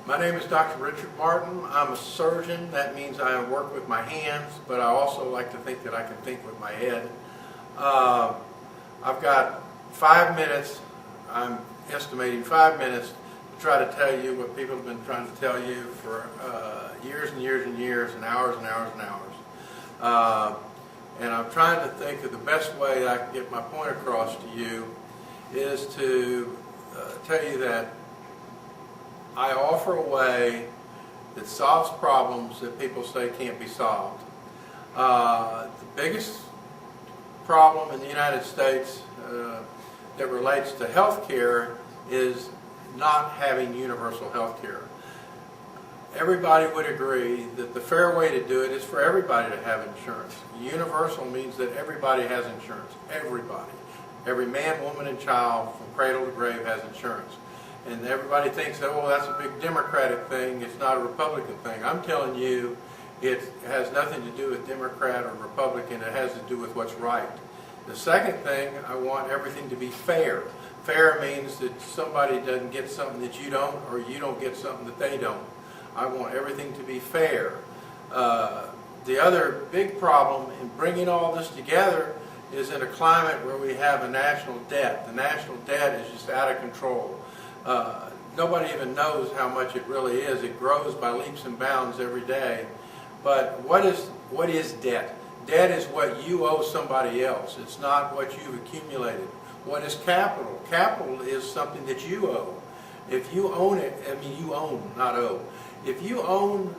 My name is Dr. Richard Martin. I'm a surgeon. That means I work with my hands, but I also like to think that I can think with my head. I've got 5 minutes. I'm estimating 5 minutes to try to tell you what people have been trying to tell you for years and years and years and hours and hours and hours. And I'm trying to think of the best way I can get my point across to you is to tell you that I offer a way that solves problems that people say can't be solved. The biggest problem in the United States that relates to health care is not having universal health care. Everybody would agree that the fair way to do it is for everybody to have insurance. Universal means that everybody has insurance. Everybody. Every man, woman, and child from cradle to grave has insurance. And everybody thinks that, oh, that's a big Democratic thing, it's not a Republican thing. I'm telling you, it has nothing to do with Democrat or Republican, it has to do with what's right. The second thing, I want everything to be fair. Fair means that somebody doesn't get something that you don't, or you don't get something that they don't. I want everything to be fair. The other big problem in bringing all this together is in a climate where we have a national debt. The national debt is just out of control. Nobody even knows how much it really is. It grows by leaps and bounds every day. But what is debt? Debt is what you owe somebody else. It's not what you've accumulated. What is capital? Capital is something that you owe. If you own it, I mean you own, not owe. If you own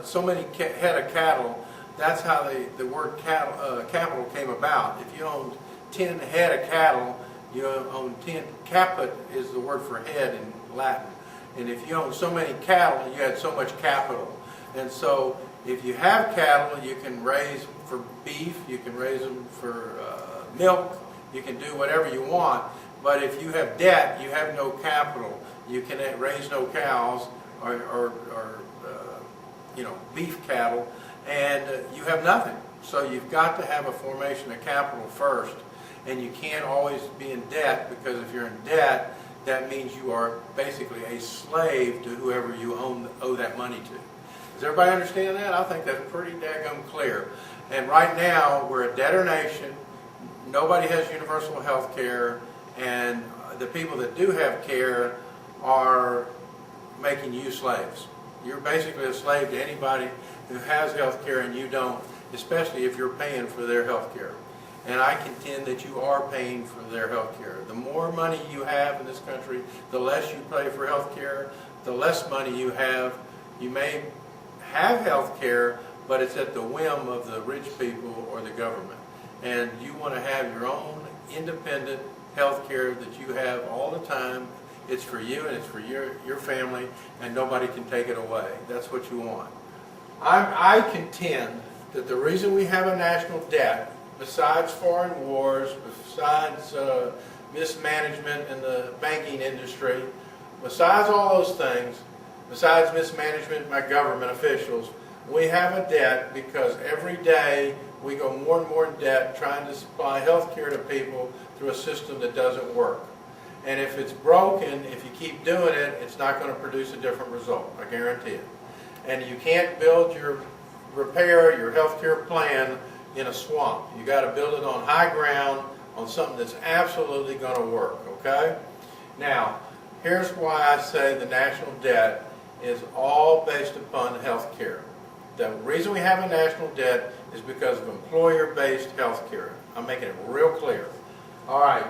so many head of cattle, that's how the word capital came about. If you owned 10 head of cattle, you own 10, caput is the word for head in Latin. And if you own so many cattle, you had so much capital. And so if you have cattle, you can raise for beef, you can raise them for milk, you can do whatever you want. But if you have debt, you have no capital. You can raise no cows or beef cattle, and you have nothing. So you've got to have a formation of capital first. And you can't always be in debt, because if you're in debt, that means you are basically a slave to whoever you owe that money to. Does everybody understand that? I think that's pretty daggum clear. And right now, we're a debtor nation. Nobody has universal health care, and the people that do have care are making you slaves. You're basically a slave to anybody who has health care and you don't, especially if you're paying for their health care. And I contend that you are paying for their health care. The more money you have in this country, the less you pay for health care, the less money you have. You may have health care, but it's at the whim of the rich people or the government. And you want to have your own independent health care that you have all the time. It's for you and it's for your family, and nobody can take it away. That's what you want. I contend that the reason we have a national debt, besides foreign wars, besides mismanagement in the banking industry, besides all those things, besides mismanagement by government officials, we have a debt because every day we go more and more in debt trying to supply health care to people through a system that doesn't work. And if it's broken, if you keep doing it, it's not going to produce a different result, I guarantee it. And you can't build your health care plan in a swamp. You got to build it on high ground, on something that's absolutely going to work, okay? Now, here's why I say the national debt is all based upon health care. The reason we have a national debt is because of employer-based health care. I'm making it real clear. All right,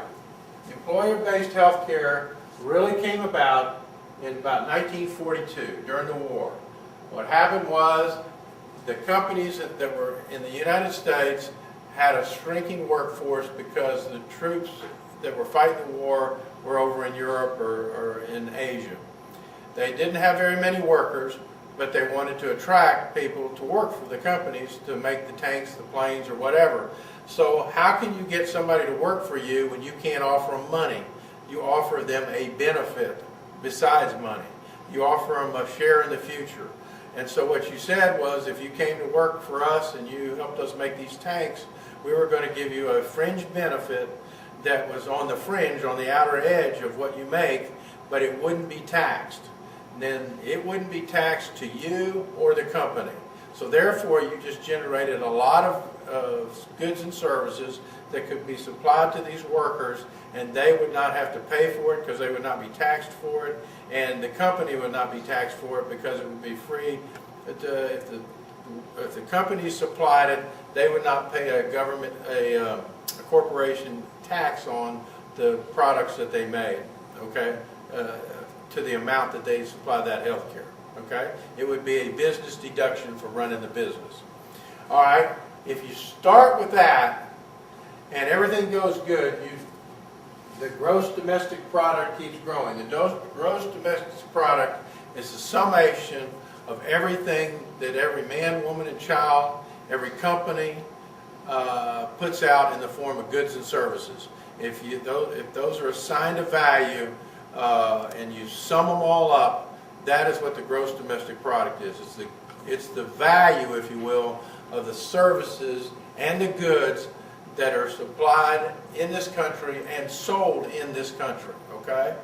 employer-based health care really came about in about 1942, during the war. What happened was the companies that were in the United States had a shrinking workforce because the troops that were fighting the war were over in Europe or in Asia. They didn't have very many workers, but they wanted to attract people to work for the companies to make the tanks, the planes, or whatever. So how can you get somebody to work for you when you can't offer them money? You offer them a benefit besides money. You offer them a share in the future. And so what you said was, if you came to work for us and you helped us make these tanks, we were going to give you a fringe benefit that was on the fringe, on the outer edge of what you make, but it wouldn't be taxed. then it wouldn't be taxed to you or the company. So therefore, you just generated a lot of goods and services that could be supplied to these workers, and they would not have to pay for it because they would not be taxed for it, and the company would not be taxed for it because it would be free. If the company supplied it, they would not pay a corporation tax on the products that they made, okay, to the amount that they supply that health care, okay? It would be a business deduction for running the business. All right, if you start with that and everything goes good, the gross domestic product keeps growing. The gross domestic product is the summation of everything that every man, woman, and child, every company puts out in the form of goods and services. If those are assigned a value and you sum them all up, that is what the gross domestic product is. It's the value, if you will, of the services and the goods that are supplied in this country and sold in this country, okay?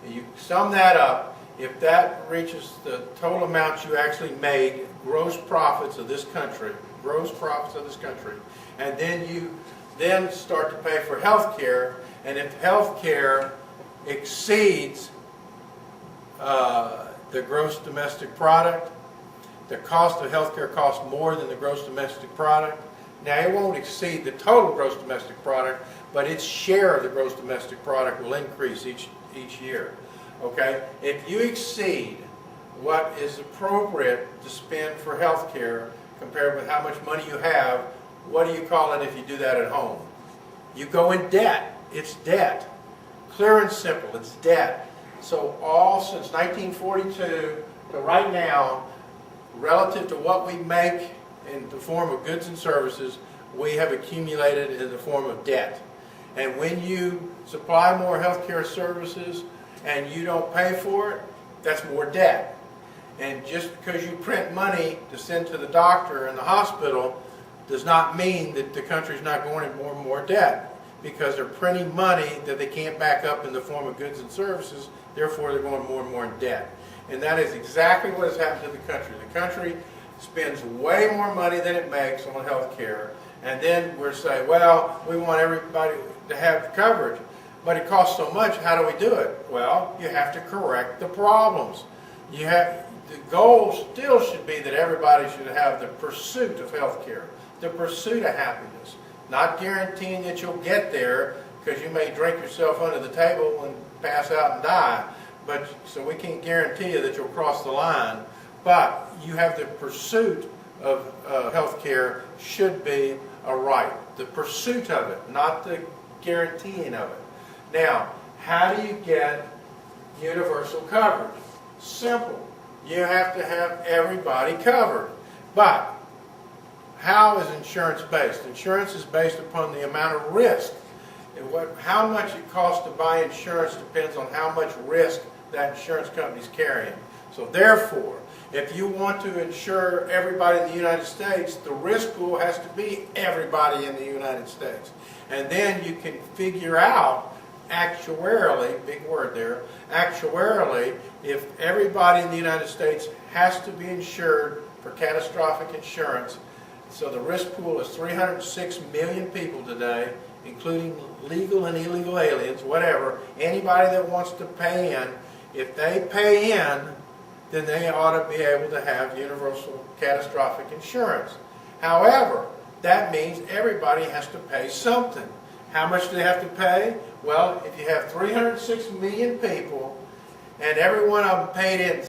You sum that up. If that reaches the total amount you actually made, gross profits of this country, and then you start to pay for health care, and if health care exceeds the gross domestic product, the cost of health care costs more than the gross domestic product. Now, it won't exceed the total gross domestic product, but its share of the gross domestic product will increase each year. Okay? If you exceed what is appropriate to spend for health care compared with how much money you have, what do you call it if you do that at home? You go in debt. It's debt. Clear and simple, it's debt. So all since 1942 to right now, relative to what we make in the form of goods and services, we have accumulated in the form of debt. And when you supply more healthcare services and you don't pay for it, that's more debt. And just because you print money to send to the doctor and the hospital does not mean that the country's not going in more and more debt, because they're printing money that they can't back up in the form of goods and services, therefore they're going more and more in debt. And that is exactly what has happened to the country. The country spends way more money than it makes on health care, and then we're saying, well, we want everybody to have coverage, but it costs so much, how do we do it? Well, you have to correct the problems. The goal still should be that everybody should have the pursuit of health care, the pursuit of happiness, not guaranteeing that you'll get there, because you may drink yourself under the table and pass out and die. But so we can't guarantee you that you'll cross the line. But you have the pursuit of health care should be a right. The pursuit of it, not the guaranteeing of it. Now, how do you get universal coverage? Simple. You have to have everybody covered. But how is insurance based? Insurance is based upon the amount of risk. And how much it costs to buy insurance depends on how much risk that insurance company is carrying. So therefore, if you want to insure everybody in the United States, the risk pool has to be everybody in the United States. And then you can figure out actuarially, big word there, actuarially, if everybody in the United States has to be insured for catastrophic insurance. So the risk pool is 306 million people today, including legal and illegal aliens, whatever. Anybody that wants to pay in, if they pay in, then they ought to be able to have universal catastrophic insurance. However, that means everybody has to pay something. How much do they have to pay? Well, if you have 306 million people and every one of them paid in